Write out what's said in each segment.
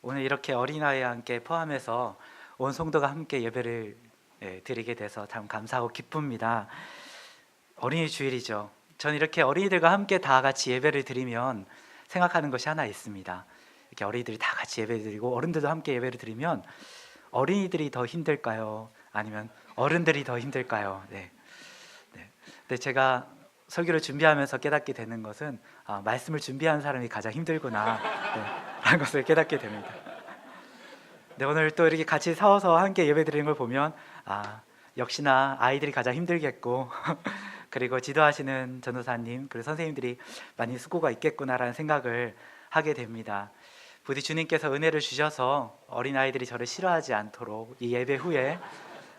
오늘 이렇게 어린아이와 함께 포함해서 온 성도가 함께 예배를 드리게 돼서 참 감사하고 기쁩니다. 어린이 주일이죠. 저는 이렇게 어린이들과 함께 다 같이 예배를 드리면 생각하는 것이 하나 있습니다. 이렇게 어린이들이 다 같이 예배를 드리고 어른들도 함께 예배를 드리면 어린이들이 더 힘들까요? 아니면 어른들이 더 힘들까요? 네. 근데 제가 설교를 준비하면서 깨닫게 되는 것은 말씀을 준비하는 사람이 가장 힘들구나 라는 것을 깨닫게 됩니다. 네, 오늘 또 이렇게 같이 서서 함께 예배 드리는 걸 보면 역시나 아이들이 가장 힘들겠고 그리고 지도하시는 전도사님 그리고 선생님들이 많이 수고가 있겠구나라는 생각을 하게 됩니다. 부디 주님께서 은혜를 주셔서 어린아이들이 저를 싫어하지 않도록 이 예배 후에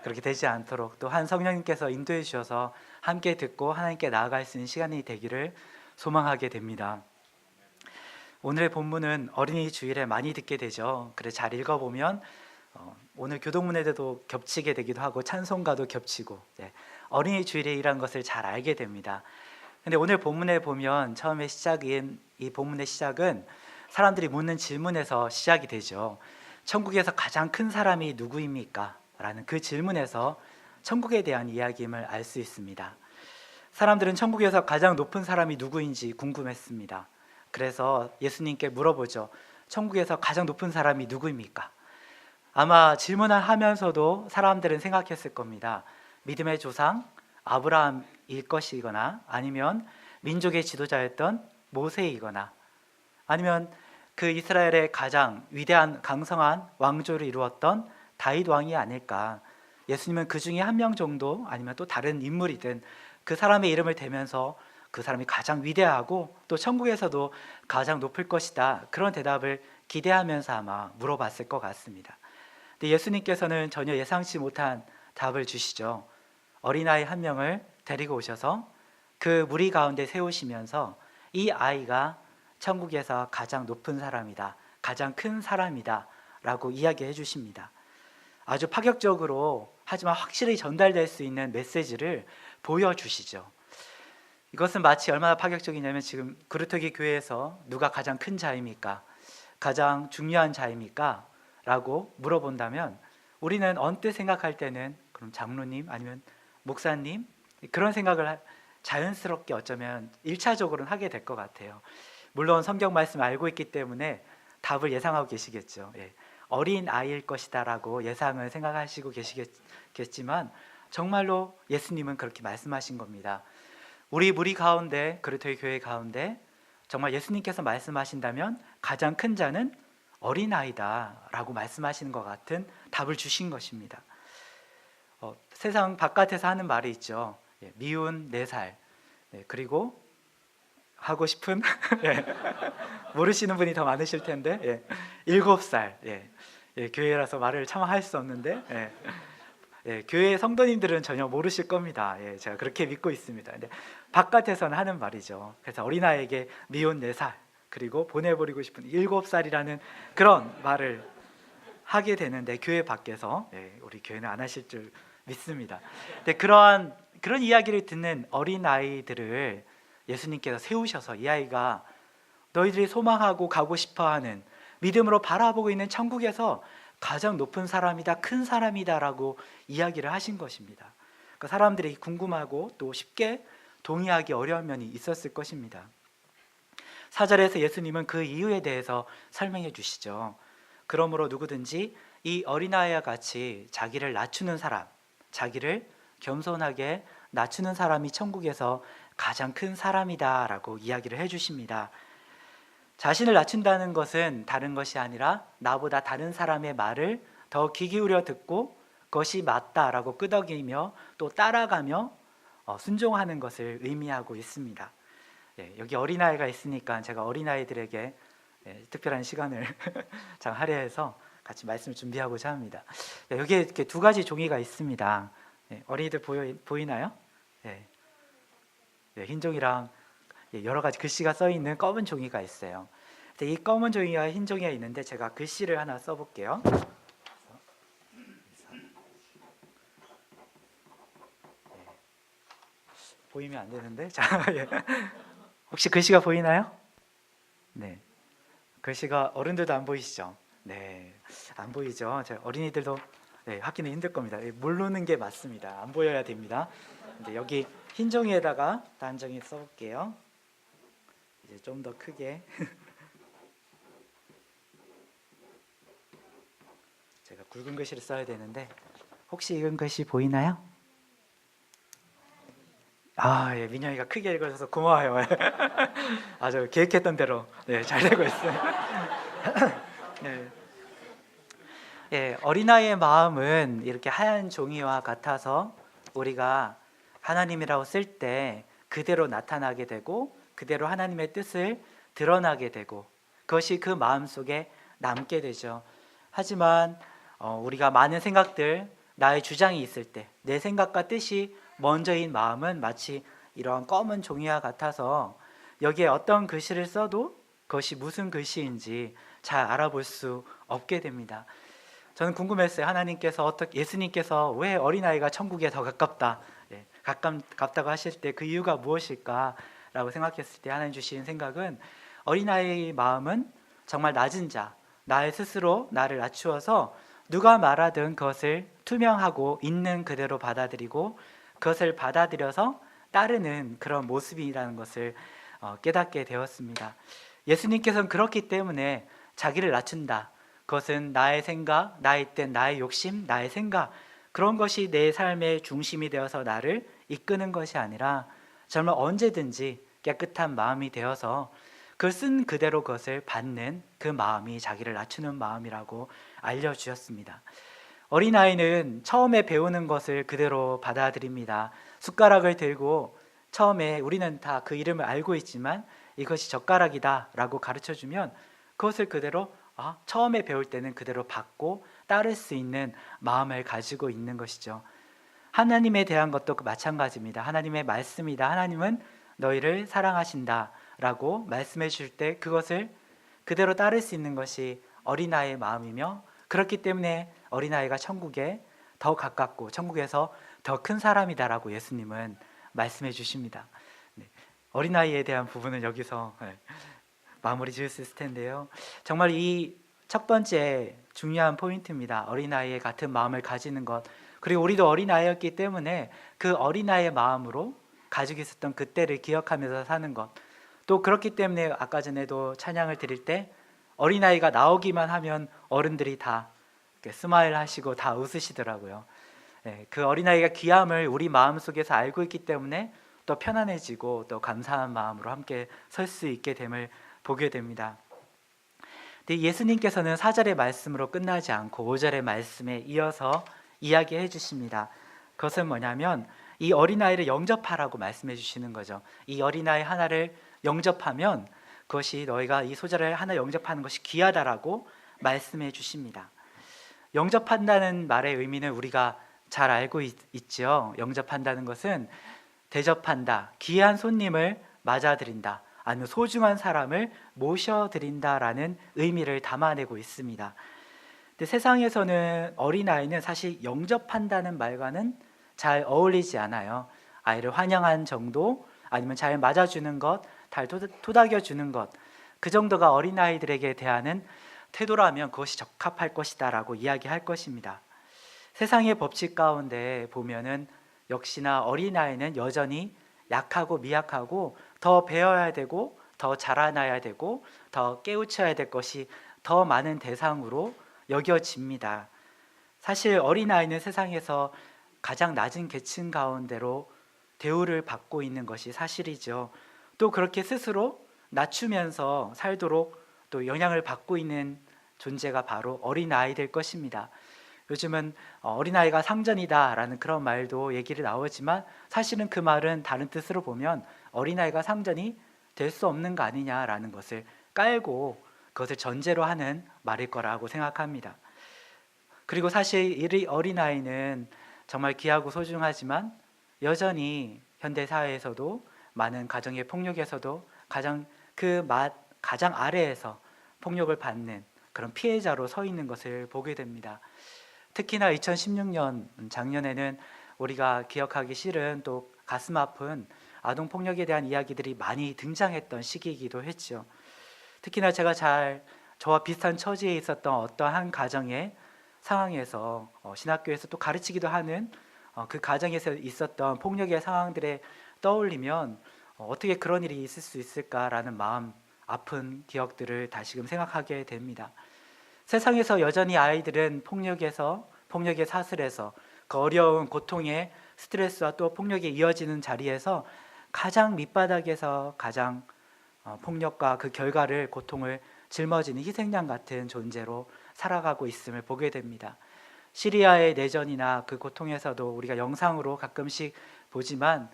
그렇게 되지 않도록 또 한 성령님께서 인도해 주셔서 함께 듣고 하나님께 나아갈 수 있는 시간이 되기를 소망하게 됩니다. 오늘의 본문은 어린이 주일에 많이 듣게 되죠. 그래서 잘 읽어보면 오늘 교동문에도 겹치게 되기도 하고 찬송가도 겹치고 어린이 주일이라는 것을 잘 알게 됩니다. 근데 오늘 본문에 보면 처음에 시작인 이 본문의 시작은 사람들이 묻는 질문에서 시작이 되죠. 천국에서 가장 큰 사람이 누구입니까? 라는 그 질문에서 천국에 대한 이야기임을 알 수 있습니다. 사람들은 천국에서 가장 높은 사람이 누구인지 궁금했습니다. 그래서 예수님께 물어보죠. 천국에서 가장 높은 사람이 누구입니까? 아마 질문을 하면서도 사람들은 생각했을 겁니다. 믿음의 조상 아브라함일 것이거나 아니면 민족의 지도자였던 모세이거나 아니면 그 이스라엘의 가장 위대한 강성한 왕조를 이루었던 다윗 왕이 아닐까. 예수님은 그 중에 한 명 정도 아니면 또 다른 인물이든 그 사람의 이름을 대면서 그 사람이 가장 위대하고 또 천국에서도 가장 높을 것이다, 그런 대답을 기대하면서 아마 물어봤을 것 같습니다. 근데 예수님께서는 전혀 예상치 못한 답을 주시죠. 어린아이 한 명을 데리고 오셔서 그 무리 가운데 세우시면서 이 아이가 천국에서 가장 높은 사람이다, 가장 큰 사람이다 라고 이야기해 주십니다. 아주 파격적으로 하지만 확실히 전달될 수 있는 메시지를 보여주시죠. 이것은 마치 얼마나 파격적이냐면 지금 그루터기 교회에서 누가 가장 큰 자입니까? 가장 중요한 자입니까? 라고 물어본다면 우리는 언뜻 생각할 때는 그럼 장로님 아니면 목사님, 그런 생각을 자연스럽게 어쩌면 1차적으로는 하게 될 것 같아요. 물론 성경 말씀 알고 있기 때문에 답을 예상하고 계시겠죠. 어린 아이일 것이다 라고 예상을 생각하시고 계시겠지만 정말로 예수님은 그렇게 말씀하신 겁니다. 우리 무리 가운데, 그루터기 교회 가운데 정말 예수님께서 말씀하신다면 가장 큰 자는 어린아이다 라고 말씀하시는 것 같은 답을 주신 것입니다. 세상 바깥에서 하는 말이 있죠. 미운 4살, 그리고 하고 싶은 모르시는 분이 더 많으실 텐데 7살. 교회라서 말을 참 할 수 없는데 교회 성도님들은 전혀 모르실 겁니다. 제가 그렇게 믿고 있습니다. 근데 바깥에서는 하는 말이죠. 그래서 어린아이에게 미운 4살 그리고 보내버리고 싶은 7살이라는 그런 말을 하게 되는데 교회 밖에서 우리 교회는 안 하실 줄 믿습니다. 근데 그런 이야기를 듣는 어린아이들을 예수님께서 세우셔서 이 아이가 너희들이 소망하고 가고 싶어하는 믿음으로 바라보고 있는 천국에서 가장 높은 사람이다, 큰 사람이다 라고 이야기를 하신 것입니다. 그러니까 사람들이 궁금하고 또 쉽게 동의하기 어려운 면이 있었을 것입니다. 4절에서 예수님은 그 이유에 대해서 설명해 주시죠. 그러므로 누구든지 이 어린아이와 같이 자기를 낮추는 사람, 자기를 겸손하게 낮추는 사람이 천국에서 가장 큰 사람이다 라고 이야기를 해주십니다. 자신을 낮춘다는 것은 다른 것이 아니라 나보다 다른 사람의 말을 더 귀 기울여 듣고 그것이 맞다라고 끄덕이며 또 따라가며 순종하는 것을 의미하고 있습니다. 여기 어린아이가 있으니까 제가 어린아이들에게 특별한 시간을 참 할애해서 같이 말씀을 준비하고자 합니다. 여기에 이렇게 2가지 종이가 있습니다. 어린이들 보이나요? 흰 종이랑 여러 가지 글씨가 써 있는 검은 종이가 있어요. 이 검은 종이와 흰 종이가 있는데 제가 글씨를 하나 써볼게요. 보이면 안 되는데, 혹시 글씨가 보이나요? 네, 글씨가 어른들도 안 보이시죠? 네, 안 보이죠? 어린이들도 하기는 힘들 겁니다. 모르는 게 맞습니다. 안 보여야 됩니다. 이제 여기 흰 종이에다가 단정히 써볼게요. 이제 좀 더 크게. 제가 굵은 글씨를 써야 되는데 혹시 읽은 글씨 보이나요? 예, 민영이가 크게 읽어줘서 고마워요. 아주 계획했던 대로 잘 되고 있어요. 네. 어린아이의 마음은 이렇게 하얀 종이와 같아서 우리가 하나님이라고 쓸 때 그대로 나타나게 되고 그대로 하나님의 뜻을 드러나게 되고 그것이 그 마음 속에 남게 되죠. 하지만 우리가 많은 생각들, 나의 주장이 있을 때 내 생각과 뜻이 먼저인 마음은 마치 이러한 검은 종이와 같아서 여기에 어떤 글씨를 써도 그것이 무슨 글씨인지 잘 알아볼 수 없게 됩니다. 저는 궁금했어요. 예수님께서 왜 어린아이가 천국에 더 가깝다, 가깝다고 하실 때 그 이유가 무엇일까라고 생각했을 때 하나님 주신 생각은 어린아이의 마음은 정말 낮은 자, 나의 스스로 나를 낮추어서 누가 말하든 그것을 투명하고 있는 그대로 받아들이고 그것을 받아들여서 따르는 그런 모습이라는 것을 깨닫게 되었습니다. 예수님께서는 그렇기 때문에 자기를 낮춘다. 그것은 나의 생각, 나의 뜻, 나의 욕심, 나의 생각, 그런 것이 내 삶의 중심이 되어서 나를 이끄는 것이 아니라 정말 언제든지 깨끗한 마음이 되어서 그걸 쓴 그대로 그것을 받는 그 마음이 자기를 낮추는 마음이라고 알려주셨습니다. 어린아이는 처음에 배우는 것을 그대로 받아들입니다. 숟가락을 들고 처음에 우리는 다 그 이름을 알고 있지만 이것이 젓가락이다 라고 가르쳐주면 그것을 그대로 처음에 배울 때는 그대로 받고 따를 수 있는 마음을 가지고 있는 것이죠. 하나님에 대한 것도 마찬가지입니다. 하나님의 말씀이다. 하나님은 너희를 사랑하신다 라고 말씀해 주실 때 그것을 그대로 따를 수 있는 것이 어린아이의 마음이며 그렇기 때문에 어린아이가 천국에 더 가깝고 천국에서 더 큰 사람이다라고 예수님은 말씀해 주십니다. 어린아이에 대한 부분은 여기서 마무리 지을 수 있을 텐데요. 정말 이 첫 번째 중요한 포인트입니다. 어린아이의 같은 마음을 가지는 것. 그리고 우리도 어린아이였기 때문에 그 어린아이의 마음으로 가지고 있었던 그때를 기억하면서 사는 것. 또 그렇기 때문에 아까 전에도 찬양을 드릴 때 어린아이가 나오기만 하면 어른들이 다 스마일 하시고 다 웃으시더라고요. 그 어린아이가 귀함을 우리 마음속에서 알고 있기 때문에 또 편안해지고 또 감사한 마음으로 함께 설 수 있게 됨을 보게 됩니다. 근데 예수님께서는 4절의 말씀으로 끝나지 않고 5절의 말씀에 이어서 이야기해 주십니다. 그것은 뭐냐면 이 어린아이를 영접하라고 말씀해 주시는 거죠. 이 어린아이 하나를 영접하면 그것이 너희가 이 소자를 하나 영접하는 것이 귀하다라고 말씀해 주십니다. 영접한다는 말의 의미는 우리가 잘 알고 있죠. 영접한다는 것은 대접한다, 귀한 손님을 맞아들인다, 아니면 소중한 사람을 모셔드린다라는 의미를 담아내고 있습니다. 근데 세상에서는 어린아이는 사실 영접한다는 말과는 잘 어울리지 않아요. 아이를 환영한 정도, 아니면 잘 맞아주는 것, 잘 토닥여주는 것, 그 정도가 어린아이들에게 대하는 태도라면 그것이 적합할 것이다 라고 이야기할 것입니다. 세상의 법칙 가운데 보면은 역시나 어린아이는 여전히 약하고 미약하고 더 배워야 되고 더 자라나야 되고 더 깨우쳐야 될 것이 더 많은 대상으로 여겨집니다. 사실 어린아이는 세상에서 가장 낮은 계층 가운데로 대우를 받고 있는 것이 사실이죠. 또 그렇게 스스로 낮추면서 살도록 또 영향을 받고 있는 존재가 바로 어린아이일 것입니다. 요즘은 어린아이가 상전이다 라는 그런 말도 얘기를 나오지만 사실은 그 말은 다른 뜻으로 보면 어린아이가 상전이 될 수 없는 거 아니냐라는 것을 깔고 그것을 전제로 하는 말일 거라고 생각합니다. 그리고 사실 이 어린아이는 정말 귀하고 소중하지만 여전히 현대사회에서도 많은 가정의 폭력에서도 가장 아래에서 폭력을 받는 그런 피해자로 서 있는 것을 보게 됩니다. 특히나 2016년 작년에는 우리가 기억하기 싫은 또 가슴 아픈 아동폭력에 대한 이야기들이 많이 등장했던 시기이기도 했죠. 특히나 제가 잘 저와 비슷한 처지에 있었던 어떠한 가정의 상황에서 신학교에서 또 가르치기도 하는 그 가정에서 있었던 폭력의 상황들에 떠올리면 어떻게 그런 일이 있을 수 있을까라는 마음 아픈 기억들을 다시금 생각하게 됩니다. 세상에서 여전히 아이들은 폭력의 사슬에서 그 어려운 고통의 스트레스와 또 폭력이 이어지는 자리에서 가장 밑바닥에서 가장 폭력과 그 결과를 고통을 짊어지는 희생양 같은 존재로 살아가고 있음을 보게 됩니다. 시리아의 내전이나 그 고통에서도 우리가 영상으로 가끔씩 보지만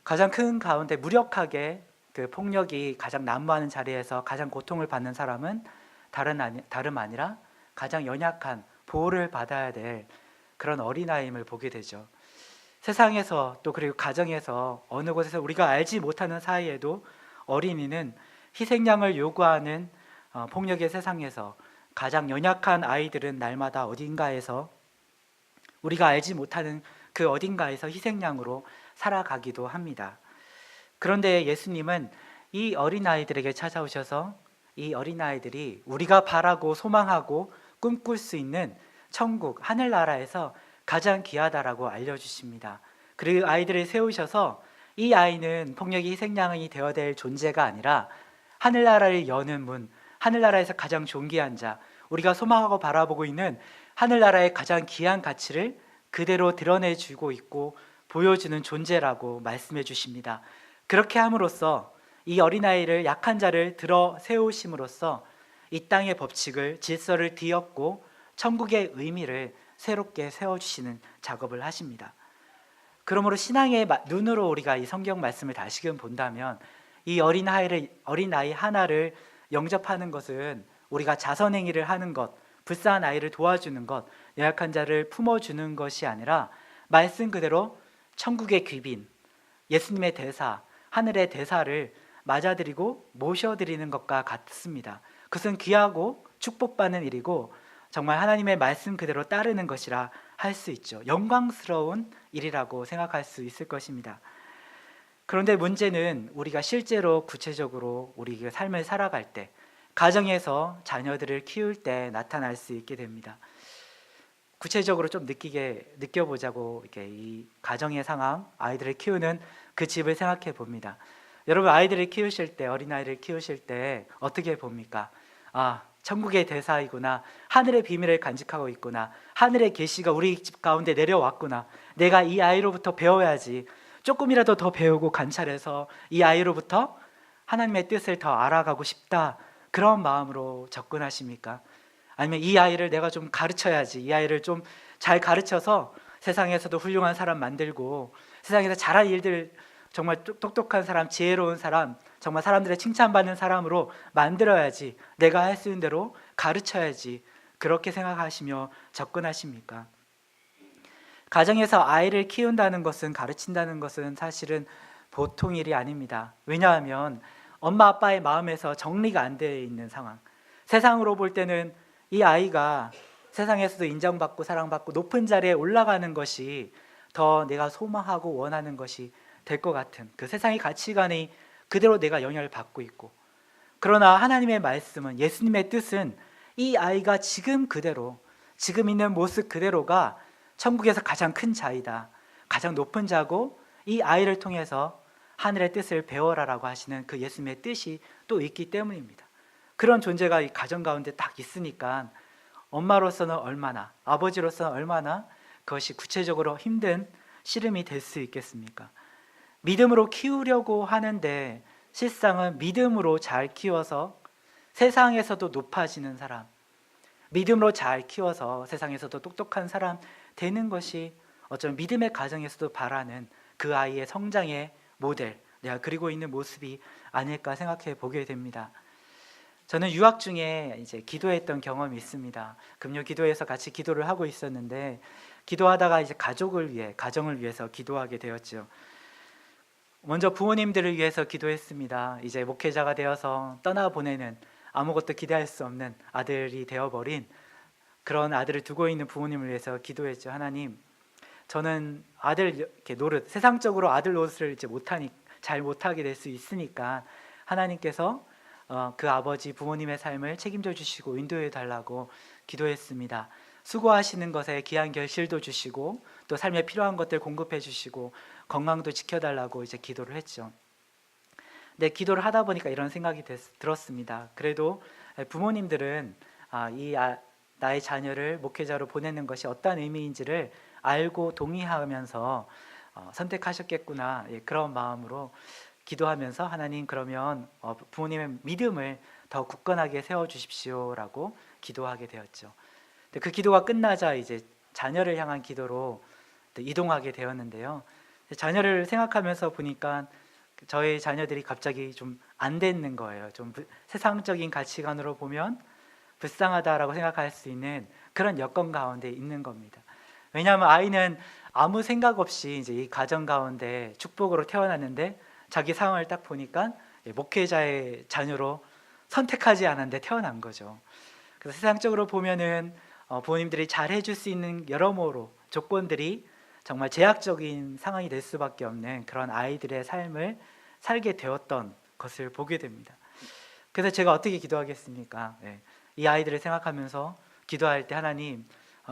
가장 큰 가운데 무력하게 그 폭력이 가장 난무하는 자리에서 가장 고통을 받는 사람은 다름 아니라 가장 연약한 보호를 받아야 될 그런 어린아이임을 보게 되죠. 세상에서 또 그리고 가정에서 어느 곳에서 우리가 알지 못하는 사이에도 어린이는 희생양을 요구하는 폭력의 세상에서 가장 연약한 아이들은 날마다 어딘가에서 우리가 알지 못하는 그 어딘가에서 희생양으로 살아가기도 합니다. 그런데 예수님은 이 어린아이들에게 찾아오셔서 이 어린아이들이 우리가 바라고 소망하고 꿈꿀 수 있는 천국, 하늘나라에서 가장 귀하다라고 알려주십니다. 그리고 아이들을 세우셔서 이 아이는 폭력의 희생양이 되어야 될 존재가 아니라 하늘나라를 여는 문, 하늘나라에서 가장 존귀한 자, 우리가 소망하고 바라보고 있는 하늘나라의 가장 귀한 가치를 그대로 드러내주고 있고 보여주는 존재라고 말씀해 주십니다. 그렇게 함으로써 이 어린아이를, 약한 자를 들어 세우심으로써 이 땅의 법칙을, 질서를 뒤엎고 천국의 의미를 새롭게 세워주시는 작업을 하십니다. 그러므로 신앙의 눈으로 우리가 이 성경 말씀을 다시금 본다면 이 어린아이 하나를 영접하는 것은 우리가 자선행위를 하는 것, 불쌍한 아이를 도와주는 것, 연약한 자를 품어주는 것이 아니라 말씀 그대로 천국의 귀빈, 예수님의 대사, 하늘의 대사를 맞아들이고 모셔드리는 것과 같습니다. 그것은 귀하고 축복받는 일이고 정말 하나님의 말씀 그대로 따르는 것이라 할 수 있죠. 영광스러운 일이라고 생각할 수 있을 것입니다. 그런데 문제는 우리가 실제로 구체적으로 우리 그 삶을 살아갈 때, 가정에서 자녀들을 키울 때 나타날 수 있게 됩니다. 구체적으로 좀 느껴보자고 이렇게 이 가정의 상황, 아이들을 키우는 그 집을 생각해 봅니다. 여러분, 아이들을 키우실 때, 어린아이를 키우실 때 어떻게 봅니까? 천국의 대사이구나, 하늘의 비밀을 간직하고 있구나, 하늘의 계시가 우리 집 가운데 내려왔구나, 내가 이 아이로부터 배워야지, 조금이라도 더 배우고 관찰해서 이 아이로부터 하나님의 뜻을 더 알아가고 싶다, 그런 마음으로 접근하십니까? 아니면 이 아이를 내가 좀 가르쳐야지, 이 아이를 좀 잘 가르쳐서 세상에서도 훌륭한 사람 만들고 세상에서 잘할 일들, 정말 똑똑한 사람, 지혜로운 사람, 정말 사람들의 칭찬받는 사람으로 만들어야지, 내가 할 수 있는 대로 가르쳐야지, 그렇게 생각하시며 접근하십니까? 가정에서 아이를 키운다는 것은, 가르친다는 것은 사실은 보통 일이 아닙니다. 왜냐하면 엄마 아빠의 마음에서 정리가 안 되어 있는 상황, 세상으로 볼 때는 이 아이가 세상에서도 인정받고 사랑받고 높은 자리에 올라가는 것이 더 내가 소망하고 원하는 것이 될 것 같은 그 세상의 가치관이 그대로 내가 영향을 받고 있고, 그러나 하나님의 말씀은, 예수님의 뜻은 이 아이가 지금 그대로, 지금 있는 모습 그대로가 천국에서 가장 큰 자이다, 가장 높은 자고, 이 아이를 통해서 하늘의 뜻을 배워라라고 하시는 그 예수님의 뜻이 또 있기 때문입니다. 그런 존재가 이 가정 가운데 딱 있으니까 엄마로서는 얼마나, 아버지로서는 얼마나 그것이 구체적으로 힘든 씨름이 될 수 있겠습니까? 믿음으로 키우려고 하는데 실상은 믿음으로 잘 키워서 세상에서도 높아지는 사람, 믿음으로 잘 키워서 세상에서도 똑똑한 사람 되는 것이 어쩌면 믿음의 가정에서도 바라는 그 아이의 성장의 모델, 내가 그리고 있는 모습이 아닐까 생각해 보게 됩니다. 저는 유학 중에 이제 기도했던 경험이 있습니다. 금요 기도에서 같이 기도를 하고 있었는데, 기도하다가 이제 가정을 위해서 기도하게 되었죠. 먼저 부모님들을 위해서 기도했습니다. 이제 목회자가 되어서 떠나보내는, 아무것도 기대할 수 없는 아들이 되어버린 그런 아들을 두고 있는 부모님을 위해서 기도했죠. 하나님, 저는 아들 이렇게 노릇, 세상적으로 아들 노릇을 이제 잘 못하게 될 수 있으니까 하나님께서 그 아버지 부모님의 삶을 책임져 주시고 인도해 달라고 기도했습니다. 수고하시는 것에 귀한 결실도 주시고 또 삶에 필요한 것들 공급해 주시고 건강도 지켜달라고 이제 기도를 했죠. 네, 기도를 하다 보니까 이런 생각이 들었습니다. 그래도 부모님들은 나의 자녀를 목회자로 보내는 것이 어떤 의미인지를 알고 동의하면서 선택하셨겠구나, 그런 마음으로 기도하면서 하나님, 그러면 부모님의 믿음을 더 굳건하게 세워주십시오라고 기도하게 되었죠. 그 기도가 끝나자 이제 자녀를 향한 기도로 이동하게 되었는데요. 자녀를 생각하면서 보니까 저희 자녀들이 갑자기 좀 안 됐는 거예요. 좀 세상적인 가치관으로 보면 불쌍하다라고 생각할 수 있는 그런 여건 가운데 있는 겁니다. 왜냐하면 아이는 아무 생각 없이 이제 이 가정 가운데 축복으로 태어났는데 자기 상황을 딱 보니까 목회자의 자녀로 선택하지 않았는데 태어난 거죠. 그래서 세상적으로 보면은 부모님들이 잘 해줄 수 있는 여러모로 조건들이 정말 제약적인 상황이 될 수밖에 없는 그런 아이들의 삶을 살게 되었던 것을 보게 됩니다. 그래서 제가 어떻게 기도하겠습니까? 이 아이들을 생각하면서 기도할 때 하나님,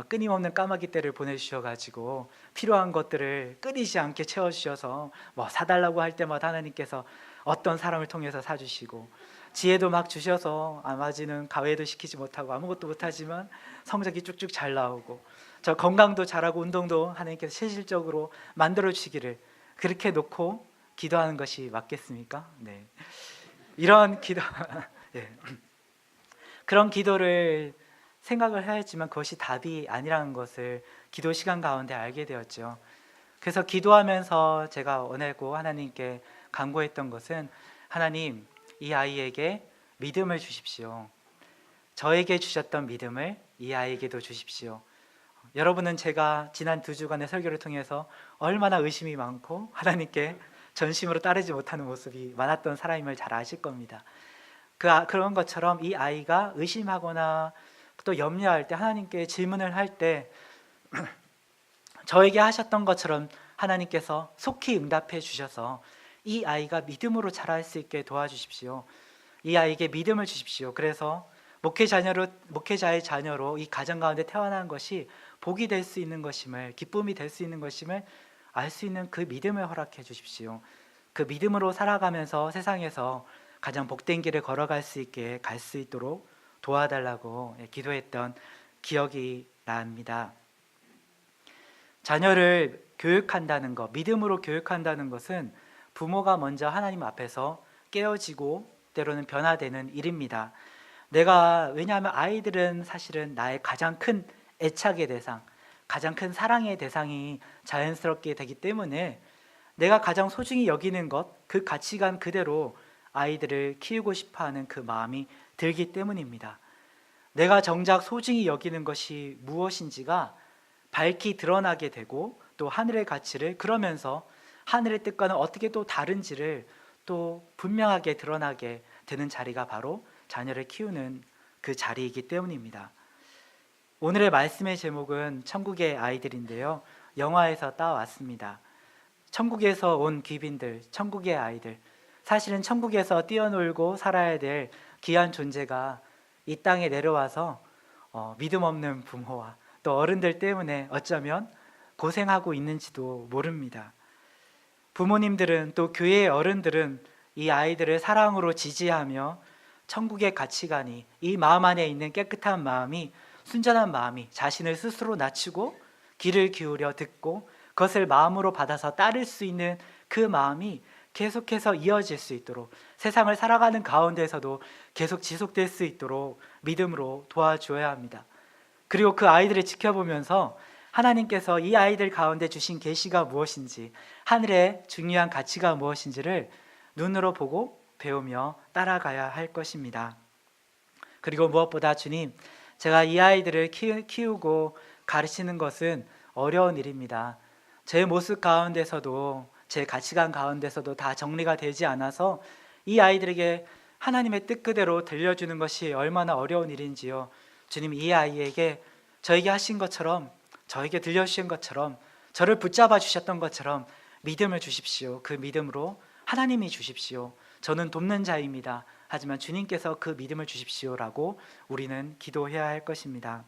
끊임없는 까마귀 떼를 보내주셔가지고 필요한 것들을 끊이지 않게 채워주셔서 뭐 사달라고 할 때마다 하나님께서 어떤 사람을 통해서 사주시고 지혜도 막 주셔서 아마지는 가외도 시키지 못하고 아무것도 못하지만 성적이 쭉쭉 잘 나오고 저 건강도 잘하고 운동도 하나님께서 실질적으로 만들어 주시기를, 그렇게 놓고 기도하는 것이 맞겠습니까? 네. 이런 기도 네. 그런 기도를 생각을 해야지만 그것이 답이 아니라는 것을 기도 시간 가운데 알게 되었죠. 그래서 기도하면서 제가 원하고 하나님께 간구했던 것은, 하나님, 이 아이에게 믿음을 주십시오. 저에게 주셨던 믿음을 이 아이에게도 주십시오. 여러분은 제가 지난 2주간의 설교를 통해서 얼마나 의심이 많고 하나님께 전심으로 따르지 못하는 모습이 많았던 사람임을 잘 아실 겁니다. 그런 것처럼 이 아이가 의심하거나 또 염려할 때, 하나님께 질문을 할 때 저에게 하셨던 것처럼 하나님께서 속히 응답해 주셔서 이 아이가 믿음으로 자랄 수 있게 도와주십시오. 이 아이에게 믿음을 주십시오. 그래서 목회자의 자녀로 이 가정 가운데 태어난 것이 복이 될 수 있는 것임을, 기쁨이 될 수 있는 것임을 알 수 있는 그 믿음을 허락해 주십시오. 그 믿음으로 살아가면서 세상에서 가장 복된 길을 걸어갈 수 있게 갈 수 있도록 도와달라고 기도했던 기억이 납니다. 자녀를 교육한다는 것, 믿음으로 교육한다는 것은 부모가 먼저 하나님 앞에서 깨어지고 때로는 변화되는 일입니다. 왜냐하면 아이들은 사실은 나의 가장 큰 애착의 대상, 가장 큰 사랑의 대상이 자연스럽게 되기 때문에 내가 가장 소중히 여기는 것, 그 가치관 그대로 아이들을 키우고 싶어하는 그 마음이 들기 때문입니다. 내가 정작 소중히 여기는 것이 무엇인지가 밝히 드러나게 되고, 또 하늘의 가치를, 그러면서 하늘의 뜻과는 어떻게 또 다른지를 또 분명하게 드러나게 되는 자리가 바로 자녀를 키우는 그 자리이기 때문입니다. 오늘의 말씀의 제목은 천국의 아이들인데요, 영화에서 따왔습니다. 천국에서 온 귀빈들, 천국의 아이들, 사실은 천국에서 뛰어놀고 살아야 될 귀한 존재가 이 땅에 내려와서 믿음 없는 부모와 또 어른들 때문에 어쩌면 고생하고 있는지도 모릅니다. 부모님들은, 또 교회의 어른들은 이 아이들을 사랑으로 지지하며 천국의 가치관이, 이 마음 안에 있는 깨끗한 마음이, 순전한 마음이 자신을 스스로 낮추고 귀를 기울여 듣고 그것을 마음으로 받아서 따를 수 있는 그 마음이 계속해서 이어질 수 있도록, 세상을 살아가는 가운데서도 계속 지속될 수 있도록 믿음으로 도와줘야 합니다. 그리고 그 아이들을 지켜보면서 하나님께서 이 아이들 가운데 주신 계시가 무엇인지, 하늘의 중요한 가치가 무엇인지를 눈으로 보고 배우며 따라가야 할 것입니다. 그리고 무엇보다 주님, 제가 이 아이들을 키우고 가르치는 것은 어려운 일입니다. 제 모습 가운데서도, 제 가치관 가운데서도 다 정리가 되지 않아서 이 아이들에게 하나님의 뜻 그대로 들려주는 것이 얼마나 어려운 일인지요. 주님, 이 아이에게 저에게 하신 것처럼, 저에게 들려주신 것처럼, 저를 붙잡아 주셨던 것처럼 믿음을 주십시오. 그 믿음으로 하나님이 주십시오. 저는 돕는 자입니다. 하지만 주님께서 그 믿음을 주십시오라고 우리는 기도해야 할 것입니다.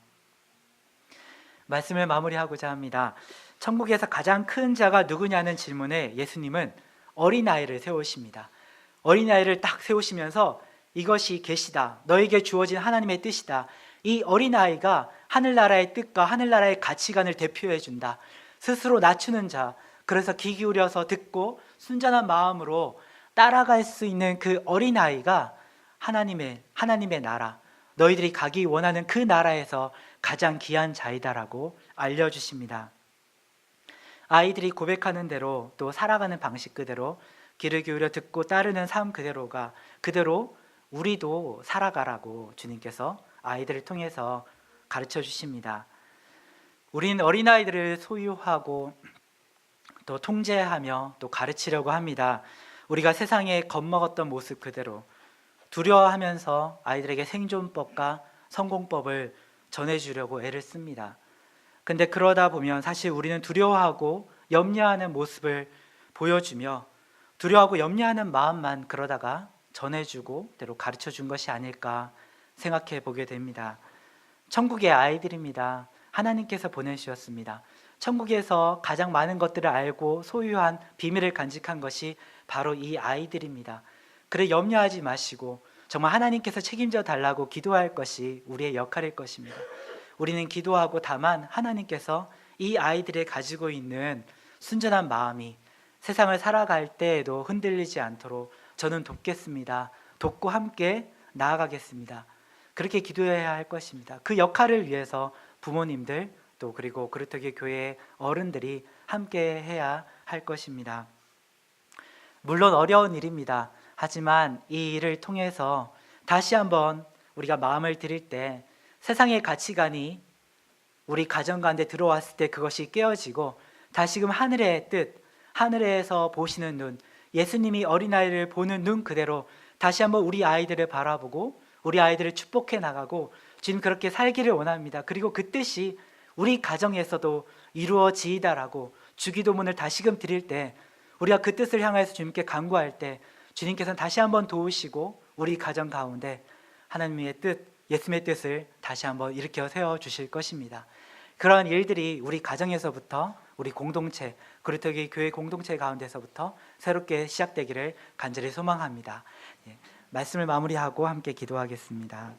말씀을 마무리하고자 합니다. 천국에서 가장 큰 자가 누구냐는 질문에 예수님은 어린아이를 세우십니다. 어린아이를 딱 세우시면서 이것이 계시다, 너에게 주어진 하나님의 뜻이다, 이 어린아이가 하늘나라의 뜻과 하늘나라의 가치관을 대표해 준다, 스스로 낮추는 자, 그래서 귀 기울여서 듣고 순전한 마음으로 따라갈 수 있는 그 어린아이가 하나님의 나라, 너희들이 가기 원하는 그 나라에서 가장 귀한 자이다라고 알려주십니다. 아이들이 고백하는 대로, 또 살아가는 방식 그대로 귀를 기울여 듣고 따르는 삶 그대로 우리도 살아가라고 주님께서 아이들을 통해서 가르쳐 주십니다. 우린 어린아이들을 소유하고 또 통제하며 또 가르치려고 합니다. 우리가 세상에 겁먹었던 모습 그대로 두려워하면서 아이들에게 생존법과 성공법을 전해주려고 애를 씁니다. 근데 그러다 보면 사실 우리는 두려워하고 염려하는 모습을 보여주며 두려워하고 염려하는 마음만 그러다가 전해주고 때로 가르쳐준 것이 아닐까 생각해 보게 됩니다. 천국의 아이들입니다. 하나님께서 보내주셨습니다. 천국에서 가장 많은 것들을 알고 소유한 비밀을 간직한 것이 바로 이 아이들입니다. 그래 염려하지 마시고 정말 하나님께서 책임져 달라고 기도할 것이 우리의 역할일 것입니다. 우리는 기도하고 다만 하나님께서 이 아이들이 가지고 있는 순전한 마음이 세상을 살아갈 때에도 흔들리지 않도록 저는 돕겠습니다, 돕고 함께 나아가겠습니다, 그렇게 기도해야 할 것입니다. 그 역할을 위해서 부모님들 또 그리고 그루터기 교회의 어른들이 함께 해야 할 것입니다. 물론 어려운 일입니다. 하지만 이 일을 통해서 다시 한번 우리가 마음을 드릴 때 세상의 가치관이 우리 가정 가운데 들어왔을 때 그것이 깨어지고 다시금 하늘의 뜻, 하늘에서 보시는 눈, 예수님이 어린아이를 보는 눈 그대로 다시 한번 우리 아이들을 바라보고 우리 아이들을 축복해 나가고 주님 그렇게 살기를 원합니다. 그리고 그 뜻이 우리 가정에서도 이루어지이다라고 주기도문을 다시금 드릴 때 우리가 그 뜻을 향해서 주님께 간구할 때 주님께서는 다시 한번 도우시고 우리 가정 가운데 하나님의 뜻, 예수님의 뜻을 다시 한번 일으켜 세워주실 것입니다. 그러한 일들이 우리 가정에서부터 우리 공동체, 그루터기 교회 공동체 가운데서부터 새롭게 시작되기를 간절히 소망합니다. 말씀을 마무리하고 함께 기도하겠습니다.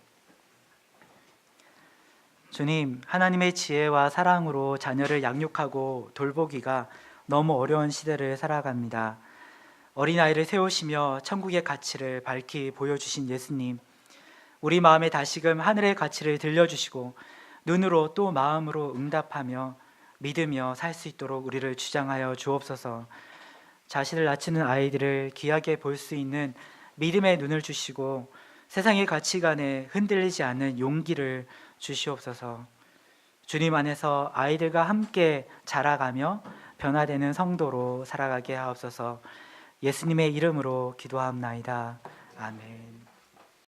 주님, 하나님의 지혜와 사랑으로 자녀를 양육하고 돌보기가 너무 어려운 시대를 살아갑니다. 어린아이를 세우시며 천국의 가치를 밝히 보여주신 예수님, 우리 마음에 다시금 하늘의 가치를 들려주시고 눈으로 또 마음으로 응답하며 믿으며 살 수 있도록 우리를 주장하여 주옵소서. 자신을 낮추는 아이들을 귀하게 볼 수 있는 믿음의 눈을 주시고 세상의 가치관에 흔들리지 않는 용기를 주시옵소서. 주님 안에서 아이들과 함께 자라가며 변화되는 성도로 살아가게 하옵소서. 예수님의 이름으로 기도하옵나이다. 아멘.